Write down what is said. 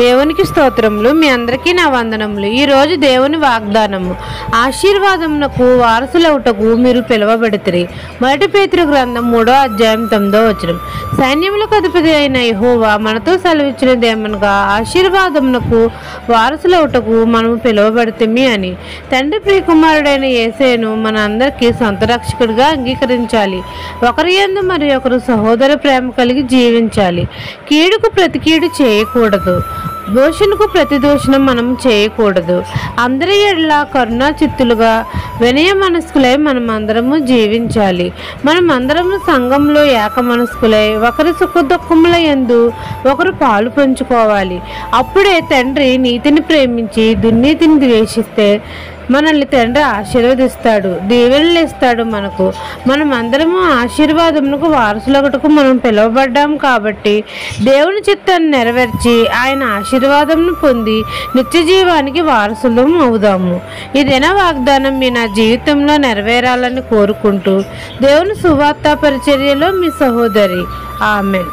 దేవునికి స్తోత్రములు. మీ అందరికీ నా వందనములు. ఈరోజు దేవుని వాగ్దానము. ఆశీర్వాదమునకు వారసులవుటకు మీరు పిలువబడితిరి. 1 పేతురు గ్రంథం 3వ అధ్యాయం 9వ వచనం. సైన్యములకు అధిపతి అయిన యెహోవా మనతో సెలవిచ్చినదేమనగా ఆశీర్వాదమునకు వారసులవుటకు మనము పిలువబడితిమి అని. తండ్రి ప్రియకుమారుడైన యేసయ్యను మన అందరికీ సొంత రక్షకుడిగా అంగీకరించాలి. ఒకరి యందు మరి ఒకరు సహోదర ప్రేమ కలిగి జీవించాలి. కీడుకు ప్రతి కీడు చేయకూడదు, దోషులకు ప్రతి దోషణం మనం చేయకూడదు. అందరి ఎడల కరుణా చిత్తులుగా వినయ మనస్కులై మనం అందరము జీవించాలి. మనం అందరము సంఘంలో ఏక మనస్కులై ఒకరి సుఖ దుఃఖముల యందు ఒకరు పాలు పంచుకోవాలి. అప్పుడే తండ్రి నీతిని ప్రేమించి దుర్నీతిని ద్వేషిస్తే మనల్ని తండ్రి ఆశీర్వదిస్తాడు, దీవెనలు ఇస్తాడు. మనం అందరము ఆశీర్వాదమునకు వారసులగుటకు మనం పిలువబడ్డాం కాబట్టి దేవుని చిత్తాన్ని నెరవేర్చి ఆయన ఆశీర్వాదమును పొంది నిత్య జీవానికి వారసులం అవుదాము. ఇదేనా వాగ్దానం మీ నా జీవితంలో నెరవేరాలని కోరుకుంటూ దేవుని సువార్త పరిచర్యలో మీ సహోదరి. ఆమెన్.